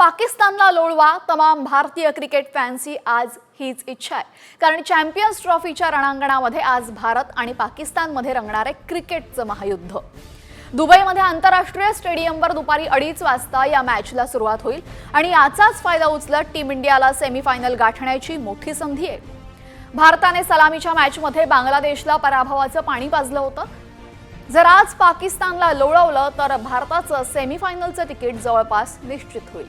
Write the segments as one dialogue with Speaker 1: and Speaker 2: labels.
Speaker 1: पाकिस्तानला लोळवा तमाम भारतीय क्रिकेट फॅन्सची आज हीच इच्छा आहे, कारण चॅम्पियन्स ट्रॉफीच्या रणांगणामध्ये आज भारत आणि पाकिस्तानमध्ये रंगणारे क्रिकेटचं महायुद्ध। दुबईमध्ये आंतरराष्ट्रीय स्टेडियमवर दुपारी 2:30 वाजता या मॅचला सुरुवात होईल आणि याचाच फायदा उचलत टीम इंडियाला सेमीफायनल गाठण्याची मोठी संधी आहे। भारताने सलामीच्या मॅचमध्ये बांगलादेशला पराभवाचं पाणी पाजलं होतं। जर आज पाकिस्तानला लोळवलं तर भारताचं सेमीफायनलचं तिकीट जवळपास निश्चित होईल।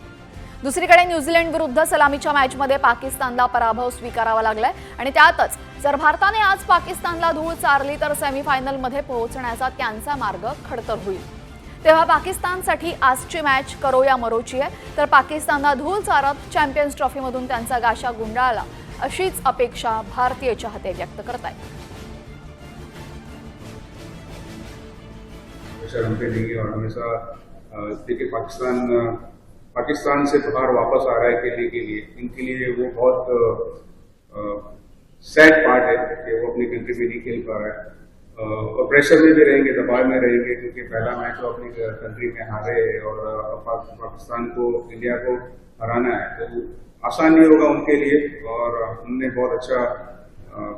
Speaker 1: दुसरीकडे न्यूझीलंड विरुद्ध सलामीच्या मॅचमध्ये पाकिस्तानला पराभव स्वीकारावा लागलाय आणि त्यातच जर भारताने आज पाकिस्तानला धूळ चारली तर सेमीफायनलमध्ये पोहोचण्याचा त्यांचा मार्ग खडतर होईल। तेव्हा पाकिस्तानसाठी आजची मॅच करो या मरोची आहे, तर पाकिस्तानला धूळ चारत चॅम्पियन्स ट्रॉफीमधून त्यांचा गाशा गुंडाळला अशीच अपेक्षा भारतीय चाहते व्यक्त करतायत।
Speaker 2: हम पे देंगे और हमेशा देखिए पाकिस्तान से बाहर वापस आ रहा है खेलने के लिए, इनके लिए वो बहुत सैड पार्ट है कि वो अपनी कंट्री में नहीं खेल पा रहा है और प्रेशर में भी रहेंगे, दबाव में रहेंगे, क्योंकि पहला मैच वो अपनी कंट्री में हारे और पाकिस्तान को, इंडिया को हराना है, तो आसान नहीं होगा उनके लिए। और हमने बहुत अच्छा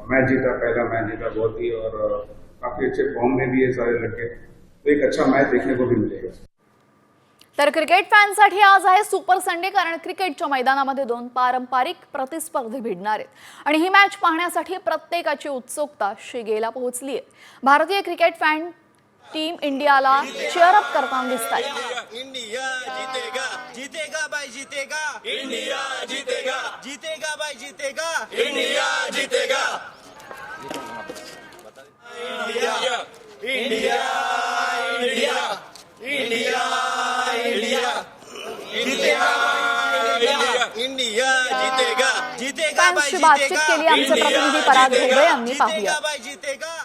Speaker 2: मैच जीता, पहला मैच जीता बहुत ही, और काफी अच्छे फॉर्म में भी है सारे लड़के, तो एक अच्छा मैच देखने को भी मिलेगा।
Speaker 1: तर क्रिकेट फॅन्ससाठी आज आहे सुपर संडे, कारण क्रिकेटच्या मैदानामध्ये दोन पारंपरिक प्रतिस्पर्धी भिडणार आहेत आणि ही मॅच पाहण्यासाठी प्रत्येकाची उत्सुकता शिगेला पोहोचली आहे। भारतीय क्रिकेट फॅन टीम इंडियाला चीअर अप करताना दिसतात।
Speaker 3: इंडिया जीतेगा, जीतेगा भाई जीतेगा, इंडिया जीतेगा, जीतेगा भाई जीतेगा, इंडिया जीतेगा, India India India India India India जीतेगा, जीतेगा भाई जीतेगा,
Speaker 1: बातचीत केली आमचे प्रतिनिधी पराग घोगरे यांनी। पाहूया।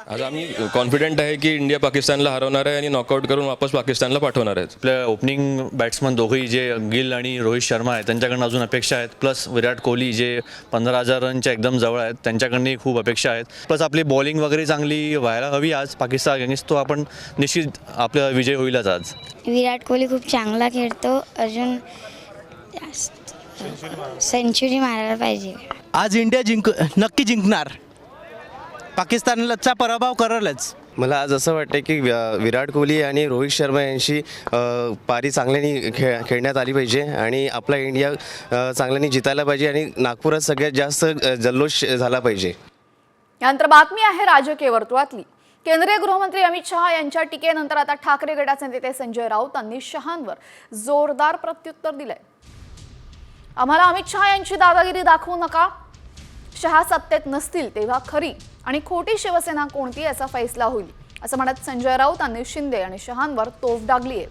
Speaker 4: आज आम्ही कॉन्फिडंट आहे की इंडिया पाकिस्तानला हरवणार आहे आणि नॉकआउट करून वापस पाकिस्तानला पाठवणार आहे।
Speaker 5: आपल्या ओपनिंग बॅट्समन दोघेही जे गिल आणि रोहित शर्मा आहेत त्यांच्याकडून अजून अपेक्षा आहेत, प्लस विराट कोहली जे 15,000 रनच्या एकदम जवळ आहेत त्यांच्याकडूनही खूप अपेक्षा आहेत, प्लस आपली बॉलिंग वगैरे चांगली व्हायला हवी आज पाकिस्तान अगेन्स्ट, तो आपण निश्चित आपला विजय होईलच आज।
Speaker 6: विराट कोहली खूप चांगला खेळतो, अजून सेंचुरी मारायला पाहिजे।
Speaker 7: आज इंडिया नक्की जिंकणार, पाकिस्तानचा पराभव करेलच।
Speaker 8: मला आज असं वाटतं की विराट कोहली आणि रोहित शर्मा यांची पारी चांगल्याने खेळण्यात आली पाहिजे आणि आपला इंडिया चांगल्याने जितायला पाहिजे आणि नागपुरात सगळ्यात जास्त जल्लोष झाला पाहिजे।
Speaker 1: यानंतर बातमी आहे राजकीय वर्तुळातली। केंद्रीय गृहमंत्री अमित शहा यांच्या टीकेनंतर आता ठाकरे गटाचे नेते संजय राऊत यांनी शहांवर जोरदार प्रत्युत्तर दिलंय। आम्हाला अमित शहा यांची दादागिरी दाखवू नका, शहा सत्तेत नसतील तेव्हा खरी आणि खोटी शिवसेना कोणती याचा फैसला होईल, असं म्हणत संजय राऊत यांनी शिंदे आणि शहांवर तोफ डागली आहे।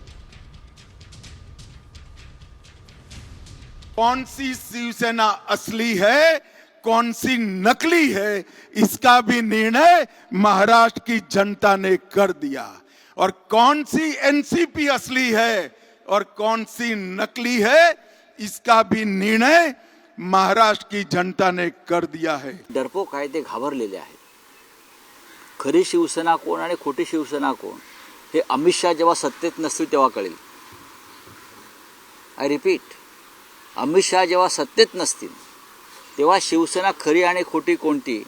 Speaker 9: कौन सी शिवसेना असली है, कौन सी नकली है, इसका भी निर्णय महाराष्ट्र की जनता ने कर दिया, और कौन सी एनसीपी असली है और कौन सी नकली है, इसका भी निर्णय महाराष्ट्र की जनता ने कर दिया है।
Speaker 3: डरपोक आहे ते घाबरलेले आहेत। खरी शिवसेना कोण आणि खोटी शिवसेना कोण हे अमित शहा जेव्हा सत्तेत नसतील तेव्हा कळेल। आय रिपीट, अमित शहा जेव्हा सत्तेत नसतील तेव्हा शिवसेना खरी आणि खोटी कोणती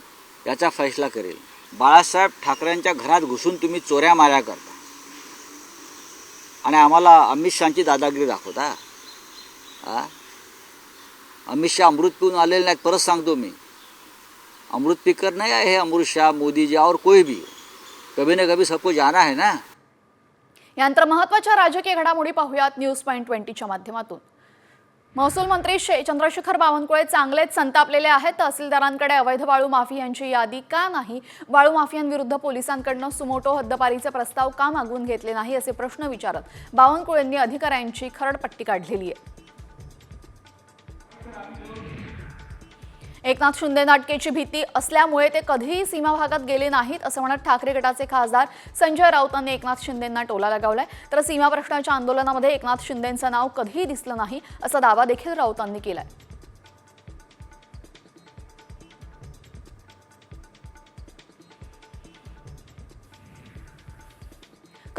Speaker 3: याचा फैसला करेल। बाळासाहेब ठाकरेंच्या घरात घुसून तुम्ही चोऱ्या माऱ्या करता आणि आम्हाला अमित शहाची दादागिरी दाखवता। अमित शाह अमृत पिऊन आलेले नाहीत, परत सांगतो मी, अमृत पीकर नहीं आए हैं अमृत शाह, मोदी जी और कोई भी, कभी ना कभी सबको जाना है ना।
Speaker 1: यानंतर महत्त्वाच्या राजकीय घडामोडी पाहूयात न्यूज पॉइंट 20च्या माध्यमातून। महसूल मंत्री चंद्रशेखर बावनकुळे चांगलेच संतापलेले आहेत। तहसीलदारांकडे अवैध वाळू माफियांची यादी का नाही, वाळू माफियांविरुद्ध पोलिसांकडून सुमोटो हद्दपारीचे प्रस्ताव का मागवून घेतले नाही असे प्रश्न विचारत बावनकुळेंनी अधिकाऱ्यांची खरडपट्टी काढलेली आहे। एकनाथ शिंदे नाटकेची भीती असल्यामुळे ते कधीही सीमा भागात गेले नाहीत, असं म्हणत ठाकरे गटाचे खासदार संजय राऊत यांनी एकनाथ शिंदेंना टोला लगावलाय। तर सीमा प्रश्नाच्या आंदोलनामध्ये एकनाथ शिंदेंचं नाव कधीही दिसलं नाही असा दावा देखील राऊतांनी केलाय।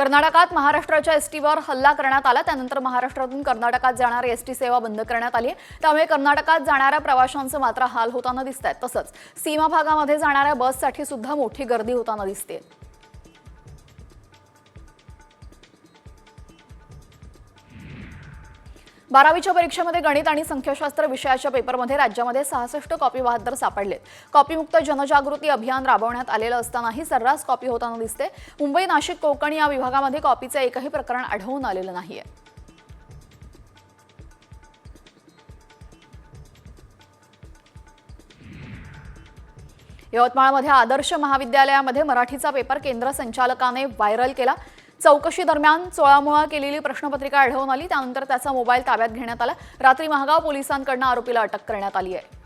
Speaker 1: कर्नाटकात महाराष्ट्राच्या एसटीवर हल्ला करण्यात आला. त्यानंतर महाराष्ट्रातून कर्नाटकात जाणारी एसटी सेवा बंद करण्यात आली आहे. त्यामुळे कर्नाटकात जाणाऱ्या प्रवाशांचे मात्र हाल होताना दिसत आहेत. तसंच सीमा भागामध्ये जाणाऱ्या बससाठी सुद्धा मोठी गर्दी होताना दिसते. बारावीच्या परीक्षेमध्ये गणित आणि संख्याशास्त्र विषयाच्या पेपरमध्ये राज्यामध्ये 66 कॉपी बहाद्दर सापडलेत. कॉपीमुक्त जनजागृती अभियान राबवण्यात आलेलं असतानाही सर्रास कॉपी होताना दिसते. मुंबई, नाशिक, कोकण या विभागामध्ये कॉपीचं एकही प्रकरण आढळून आलेलं नाहीये. यवतमाळमध्ये आदर्श महाविद्यालयामध्ये मराठीचा पेपर केंद्र संचालकाने व्हायरल केला. चौकशी दरम्यान चोळामोळा केलेली प्रश्नपत्रिका आढळून आली. त्यानंतर त्याचा मोबाईल ताब्यात घेण्यात आला. रात्री महागाव पोलिसांकडून आरोपीला अटक करण्यात आली आहे.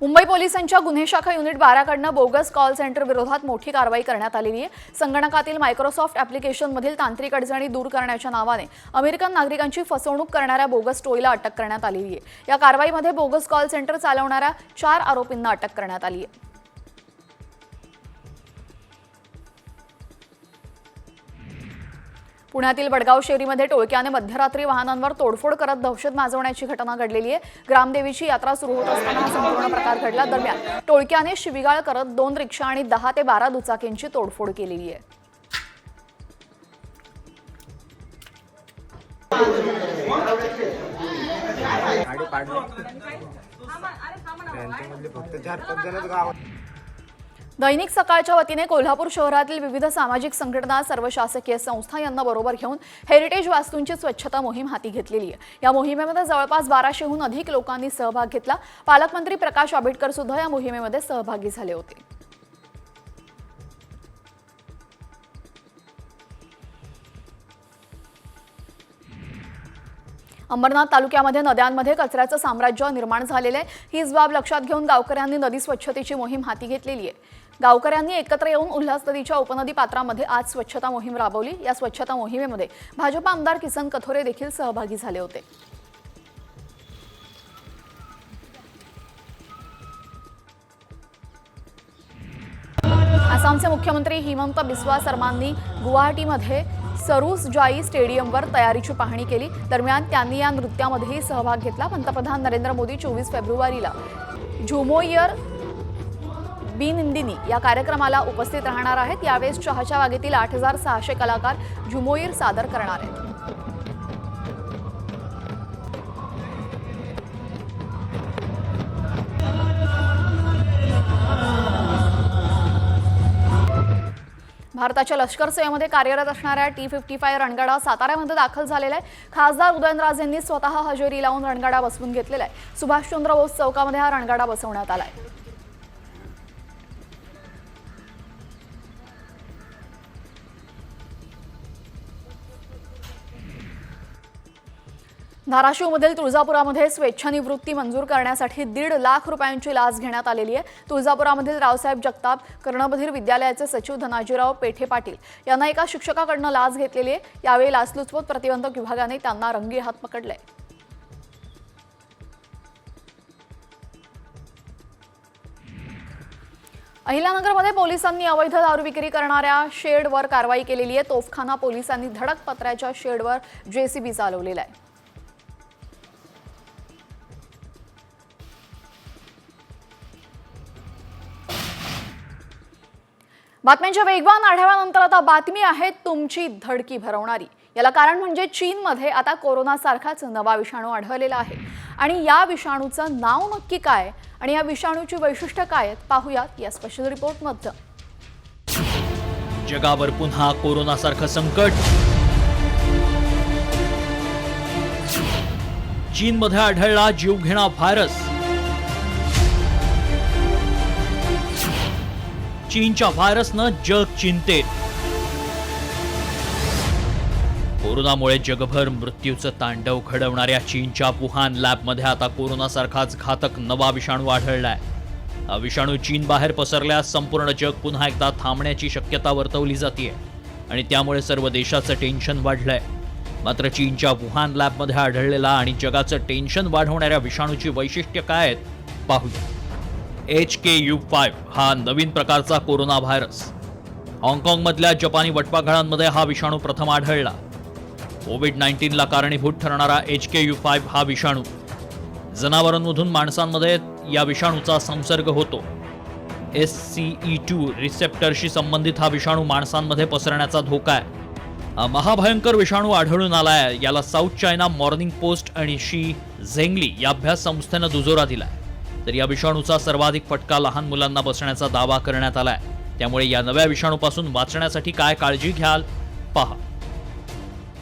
Speaker 1: मुंबई पोलिसांच्या गुन्हे शाखा युनिट 12 कडनं बोगस कॉल सेंटर विरोधात मोठी कारवाई करण्यात आलेली आहे. संगणकातील मायक्रोसॉफ्ट ॲप्लिकेशनमधील तांत्रिक अडचणी दूर करण्याच्या नावाने अमेरिकन नागरिकांची फसवणूक करणाऱ्या बोगस टोळीला अटक करण्यात आलेली आहे. या कारवाईमध्ये बोगस कॉल सेंटर चालवणाऱ्या 4 आरोपींना अटक करण्यात आली आहे. पुण्यातील वडगाव शेरीमध्ये टोळक्याने मध्यरात्री वाहनांवर तोडफोड करत दहशत माजवण्याची घटना घडलेली आहे. ग्रामदेवीची यात्रा सुरू होत असताना हा संपूर्ण प्रकार घडला. दरम्यान टोळक्याने शिवीगाळ करत 2 रिक्षा आणि 10 ते 12 दुचाकींची तोडफोड केलेली आहे. दैनिक सकाळच्या वतीने कोल्हापूर शहरातील विविध सामाजिक संघटना, सर्व शासकीय संस्था यांना बरोबर घेऊन हेरिटेज वास्तूंची स्वच्छता मोहीम हाती घेतलेली आहे. या मोहिमेमध्ये जवळपास 1200हून अधिक लोकांनी सहभाग घेतला. पालकमंत्री प्रकाश आंबेडकर सुद्धा या मोहिमेमध्ये सहभागी झाले होते. अंबरनाथ तालुक्यामध्ये नद्यांमध्ये कचऱ्याचं साम्राज्य निर्माण झालेलं आहे. हीच बाब लक्षात घेऊन गावकऱ्यांनी नदी स्वच्छतेची मोहीम हाती घेतलेली आहे. गावकऱ्यांनी एकत्र येऊन उल्हास नदीच्या उपनदी पात्रामध्ये आज स्वच्छता मोहीम राबवली. या स्वच्छता मोहिमेमध्ये भाजप आमदार किसन कथोरे देखील सहभागी झाले होते. आसामचे मुख्यमंत्री हिमंत बिस्वा शर्मांनी गुवाहाटीमध्ये सरूस जाई स्टेडियमवर तयारीची पाहणी केली. दरम्यान त्यांनी या नृत्यामध्येही सहभाग घेतला. पंतप्रधान नरेंद्र मोदी 24 फेब्रुवारीला झुमोयर बिनिंदिनी या कार्यक्रमाला उपस्थित राहणार आहेत. यावेळेस चहाच्या बागेतील 8600 कलाकार झुमोयर सादर करणार आहेत. भारताच्या लष्कर सेवेमध्ये कार्यरत असणाऱ्या T-55 रणगाडा साताऱ्यामध्ये दाखल झालेला आहे. खासदार उदयनराजेंनी स्वतः हजेरी लावून रणगाडा बसवून घेतलेला आहे. सुभाषचंद्र बोस चौकामध्ये हा रणगाडा बसवण्यात आला आहे. धाराशिवमधील तुळजापुरामध्ये स्वेच्छानिवृत्ती मंजूर करण्यासाठी 1.5 लाख रुपयांची लाच घेण्यात आलेली आहे. तुळजापुरामधील रावसाहेब जगताप कर्णबधीर विद्यालयाचे सचिव धनाजीराव पेठे पाटील यांना एका शिक्षकाकडून लाच घेतलेली आहे. यावेळी लाचलुचपत प्रतिबंधक विभागाने त्यांना रंगी हात पकडले. अहिल्यानगरमध्ये पोलिसांनी अवैध दारू विक्री करणाऱ्या शेडवर कारवाई केलेली आहे. तोफखाना पोलिसांनी धडक पत्र्याच्या शेडवर JCB चालवलेला आहे. बातम्यांच्या वेगवान आढाव्यानंतर आता बातमी आहे तुमची धडकी भरवणारी. याला कारण म्हणजे चीनमध्ये आता कोरोनासारखाच नवा विषाणू आढळलेला आहे. आणि या विषाणूचं नाव नक्की काय आणि या विषाणूची वैशिष्ट्ये काय आहेत पाहूयात या स्पेशल रिपोर्टमध्ये.
Speaker 10: जगावर पुन्हा कोरोनासारखं संकट. चीनमध्ये आढळला जीवघेणा व्हायरस. चीनच्या व्हायरसनं जग चिंतेत. कोरोनामुळे जगभर मृत्यूचं तांडव घडवणाऱ्या चीनच्या वुहान लॅबमध्ये आता कोरोनासारखाच घातक नवा विषाणू आढळलाय. हा विषाणू चीन बाहेर पसरल्यास संपूर्ण जग पुन्हा एकदा थांबण्याची शक्यता वर्तवली जाते आणि त्यामुळे सर्व देशाचं टेन्शन वाढलंय. मात्र चीनच्या वुहान लॅबमध्ये आढळलेला आणि जगाचं टेन्शन वाढवणाऱ्या विषाणूची वैशिष्ट्य काय आहेत पाहूया. HKU5 हा नवीन प्रकारचा कोरोना व्हायरस. हाँगकाँगमधल्या जपानी वटवाघळांमध्ये हा विषाणू प्रथम आढळला. कोविड-19ला कारणीभूत ठरणारा HKU5 हा विषाणू जनावरांमधून माणसांमध्ये या विषाणूचा संसर्ग होतो. SCE2 रिसेप्टरशी संबंधित हा विषाणू माणसांमध्ये पसरण्याचा धोका आहे. हा महाभयंकर विषाणू आढळून आलाय याला साऊथ चायना मॉर्निंग पोस्ट आणि शी झेंगली या अभ्यास संस्थेनं दुजोरा दिलाय. तर या विषाणूचा सर्वाधिक फटका लहान मुलांना बसण्याचा दावा करण्यात आलाय. त्यामुळे या नव्या विषाणूपासून वाचण्यासाठी काय काळजी घ्याल पहा.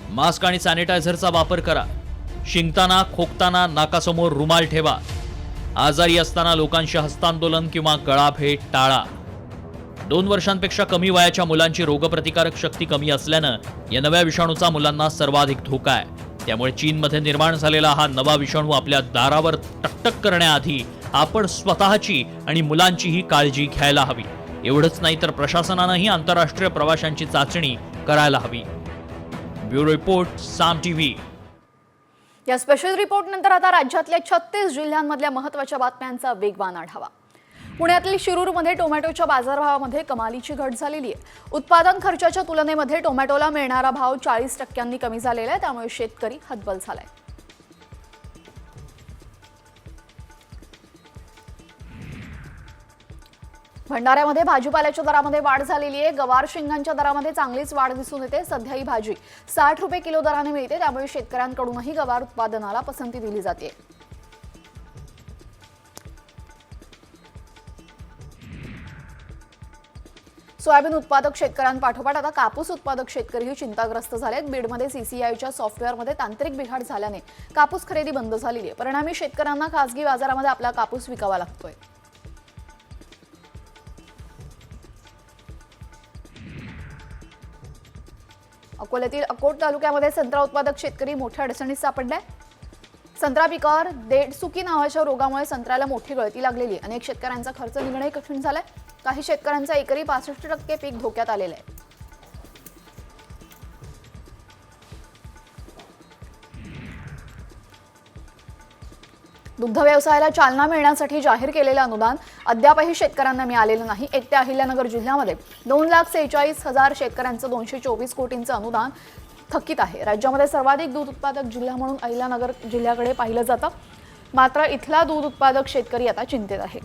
Speaker 10: मास्क आणि सॅनिटायझरचा वापर करा. शिंकताना खोकताना नाकासमोर रुमाल ठेवा. आजारी असताना लोकांशी हस्तांदोलन किंवा गळाभेट टाळा. 2 वर्षांपेक्षा कमी वयाच्या मुलांची रोगप्रतिकारक शक्ती कमी असल्यानं या नव्या विषाणूचा मुलांना सर्वाधिक धोका आहे. त्यामुळे चीनमध्ये निर्माण झालेला हा नवा विषाणू आपल्या दारावर टकटक करण्याआधी आपण स्वतःची आणि मुलांचीही काळजी घ्यायला हवी. एवढंच नाही तर प्रशासनानंही आंतरराष्ट्रीय प्रवाशांची चाचणी करायला हवी. ब्युरो रिपोर्ट, साम टीव्ही.
Speaker 1: या स्पेशल रिपोर्ट नंतर आता राज्यातल्या 36 जिल्ह्यांमधल्या महत्त्वाच्या बातम्यांचा वेगवान आढावा. पुण्यातील शिरूरमध्ये टोमॅटोच्या बाजारभावामध्ये कमालीची घट झालेली आहे. उत्पादन खर्चाच्या तुलनेमध्ये टोमॅटोला मिळणारा भाव 40% कमी झालेला आहे. त्यामुळे शेतकरी हतबल झालाय. भंडाऱ्यामध्ये भाजीपाल्याच्या दरामध्ये वाढ झालेली आहे. गवार शेंगांच्या दरामध्ये चांगलीच वाढ दिसून येते. सध्या ही भाजी 60 रुपये किलो दराने मिळते. त्यामुळे शेतकऱ्यांकडूनही गवार उत्पादनाला पसंती दिली जाते. सोयाबीन उत्पादक शेतकऱ्यांपाठोपाठ आता कापूस उत्पादक शेतकरीही चिंताग्रस्त झालेत. बीडमध्ये CCIच्या सॉफ्टवेअरमध्ये तांत्रिक बिघाड झाल्याने कापूस खरेदी बंद झालेली आहे. परिणामी शेतकऱ्यांना खासगी बाजारामध्ये आपला कापूस विकावा लागतोय. अकोल्यातील अकोट तालुक्यामध्ये संत्रा उत्पादक शेतकरी मोठ्या अडचणीत सापडलाय. संत्रा पिकावर देडसुकी नावाच्या रोगामुळे संत्र्याला मोठी गळती लागलेली आहे. अनेक शेतकऱ्यांचा खर्च निघणंही कठीण झालंय. काही शेतकऱ्यांचा एकरी 65% पीक धोक्यात आलेलं आहे. दुग्ध व्यवसायाला चालना मिळण्यासाठी जाहीर केलेलं अनुदान अद्यापही शेतकऱ्यांना मिळालेलं नाही. एकट्या अहिल्यानगर जिल्ह्यामध्ये 2,46,000 शेतकऱ्यांचं 224 कोटींचं अनुदान थकीत आहे. राज्यामध्ये सर्वाधिक दूध उत्पादक जिल्हा म्हणून अहिल्यानगर जिल्ह्याकडे पाहिलं जातं. मात्र इथला दूध उत्पादक शेतकरी आता चिंतेत आहे.